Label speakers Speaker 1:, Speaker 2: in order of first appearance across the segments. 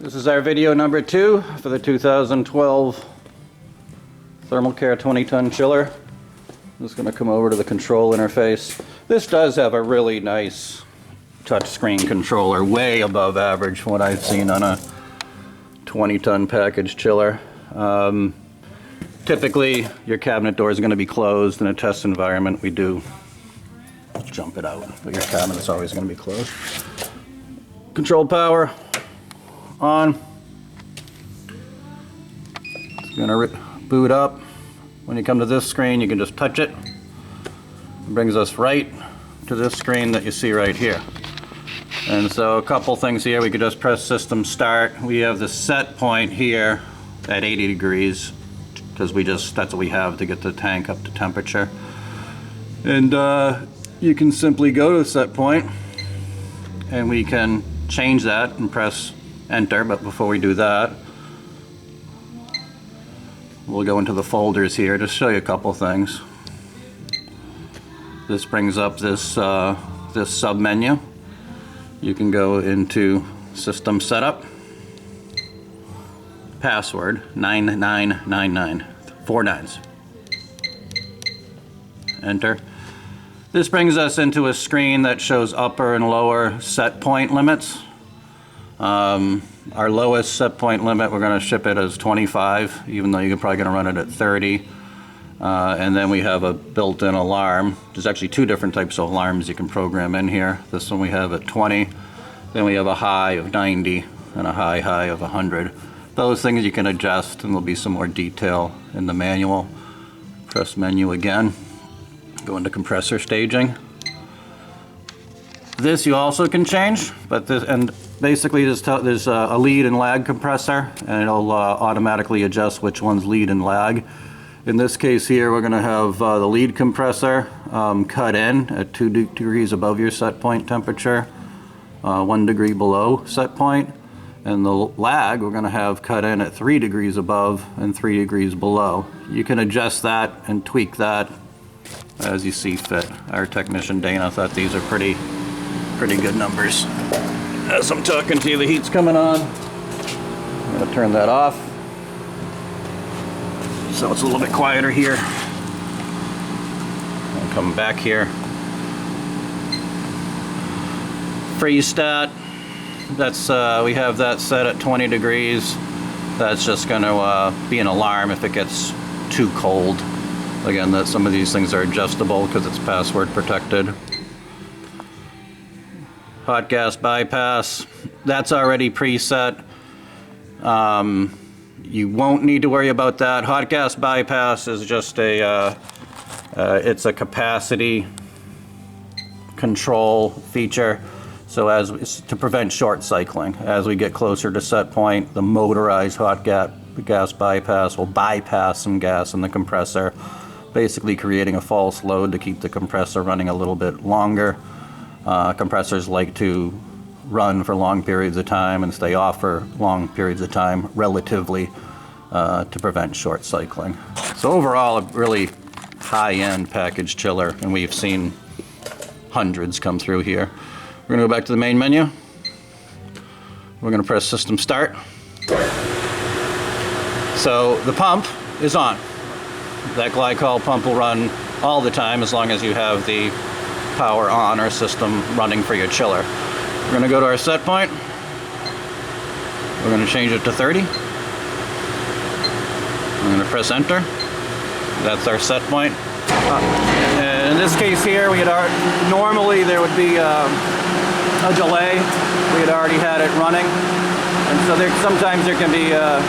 Speaker 1: This is our video number 2 for the 2012 Thermal Care 20-ton chiller. I'm just going to come over to the control interface. This does have a really nice touchscreen controller, way above average from what I've seen on a 20-ton package chiller. Typically, your cabinet door is going to be closed. In a test environment, we do jump it out, but your cabinet is always going to be closed. Control power on. It's going to boot up. When you come to this screen, you can just touch it. It brings us right to this screen that you see right here. And so a couple things here, we could just press system start. We have the set point here at 80 degrees because that's what we have to get the tank up to temperature. And you can simply go to the set point and we can change that and press enter, but before we do that, we'll go into the folders here to show you a couple things. This brings up this this sub menu. You can go into system setup, password 9999, 4 nines. Enter. This brings us into a screen that shows upper and lower set point limits. Our lowest set point limit, we're going to ship it as 25, even though you're probably going to run it at 30. And then we have a built-in alarm. There's actually 2 different types of alarms you can program in here. This one we have at 20. Then we have a high of 90 and a high of 100. Those things you can adjust, and there'll be some more detail in the manual. Press menu again. Go into compressor staging. This you also can change, but this, and basically there's a lead and lag compressor, and it'll automatically adjust which one's lead and lag. In this case here, we're going to have the lead compressor cut in at 2 degrees above your set point temperature, 1 degree below set point, and the lag we're going to have cut in at 3 degrees above and 3 degrees below. You can adjust that and tweak that as you see fit. Our technician Dana thought these are pretty good numbers. As I'm talking to you, the heat's coming on. I'm going to turn that off so it's a little bit quieter here. I'll come back here. Freeze stat. That's we have that set at 20 degrees. That's just going to be an alarm if it gets too cold. Again, some of these things are adjustable because it's password protected. Hot gas bypass, that's already preset. You won't need to worry about that. Hot gas bypass is just it's a capacity control feature. So to prevent short cycling. As we get closer to set point, the motorized hot gas bypass will bypass some gas in the compressor, basically creating a false load to keep the compressor running a little bit longer. Compressors like to run for long periods of time and stay off for long periods of time relatively to prevent short cycling. So overall, a really high-end package chiller, and we've seen hundreds come through here. We're going to go back to the main menu. We're going to press system start. So the pump is on. That glycol pump will run all the time as long as you have the power on or system running for your chiller. We're going to go to our set point. We're going to change it to 30. I'm going to press enter. That's our set point. And in this case here, normally there would be a delay. We had already had it running, and so sometimes there can be a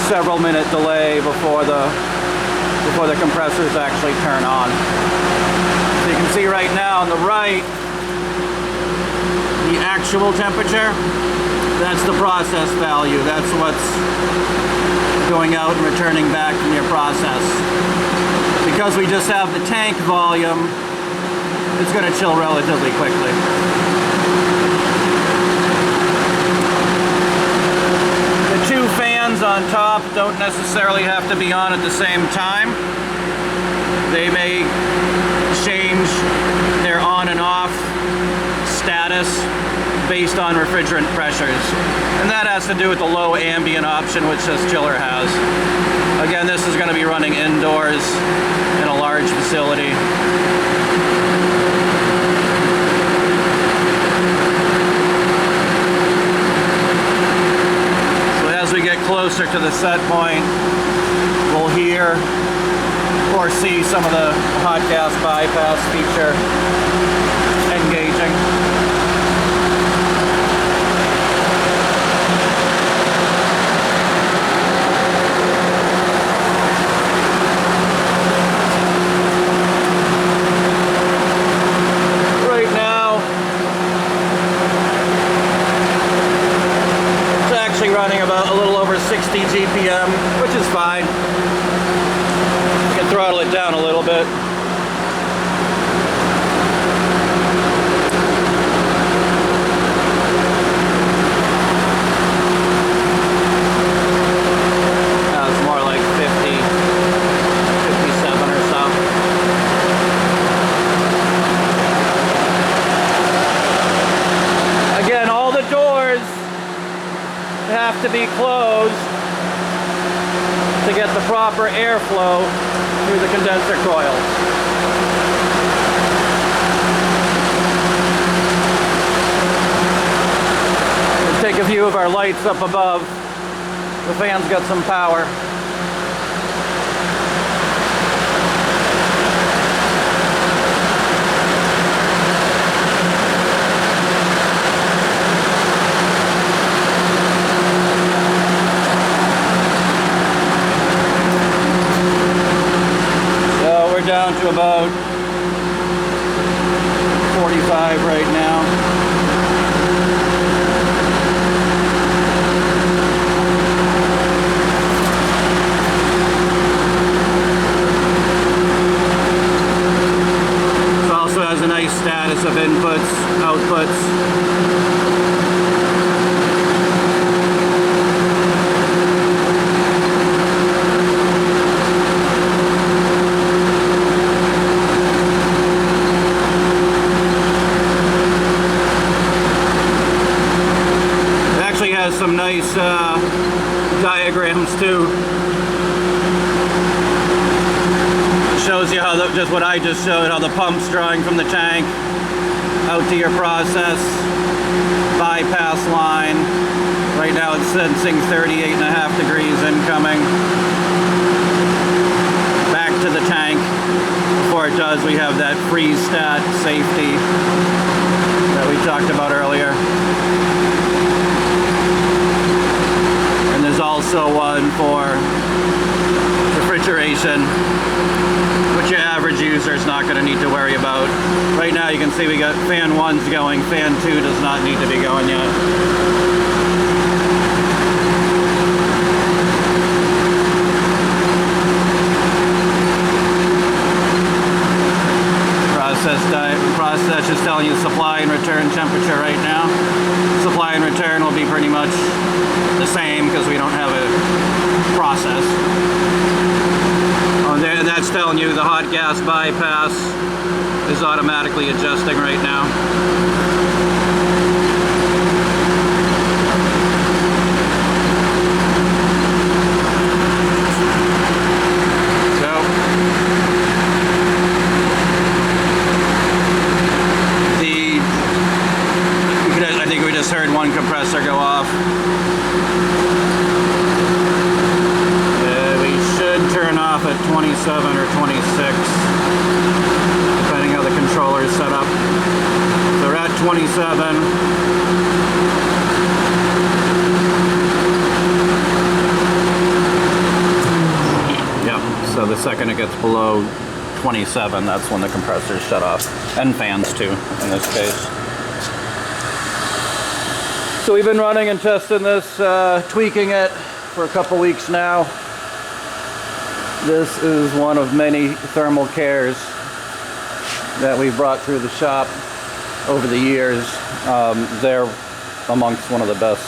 Speaker 1: several minute delay before the compressors actually turn on. So you can see right now on the right, the actual temperature, that's the process value. That's what's going out and returning back from your process. Because we just have the tank volume, it's going to chill relatively quickly. The 2 fans on top don't necessarily have to be on at the same time. They may change their on and off status based on refrigerant pressures. And that has to do with the low ambient option which this chiller has. Again, this is going to be running indoors in a large facility. So as we get closer to the set point, we'll hear or see some of the hot gas bypass feature engaging. Right now, it's actually running about a little over 60 GPM, which is fine. Throttle it down a little bit. It's more like 50, 57 or so. Again, all the doors have to be closed to get the proper airflow through the condenser coils. We'll take a view of our lights up above. The fan's got some power. Down to about 45 right now. It also has a nice status of inputs, outputs. Has some nice diagrams too. It shows you how just what I just showed, how the pump's drawing from the tank out to your process bypass line. Right now it's sensing 38.5 degrees incoming. Back to the tank. Before it does, we have that freeze stat safety that we talked about earlier. There's also one for refrigeration, which your average user is not going to need to worry about. Right now you can see we got fan 1's going, fan 2 does not need to be going yet. Process is telling you supply and return temperature right now. Supply and return will be pretty much the same because we don't have a process. And that's telling you the hot gas bypass is automatically adjusting right now. Heard one compressor go off. We should turn off at 27 or 26, depending how the controller is set up. So we're at 27. Yeah, so the second it gets below 27, that's when the compressors shut off. And fans too, in this case. So we've been running and testing this, tweaking it for a couple weeks now. This is one of many thermal cares that we've brought through the shop over the years. They're amongst one of the best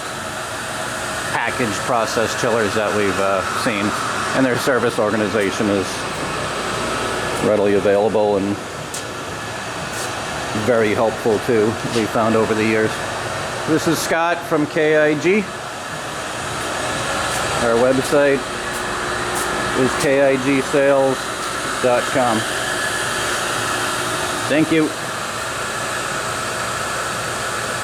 Speaker 1: packaged process chillers that we've seen. And their service organization is readily available and very helpful too, we found over the years. This is Scott from KIG. Our website is kigsales.com. Thank you.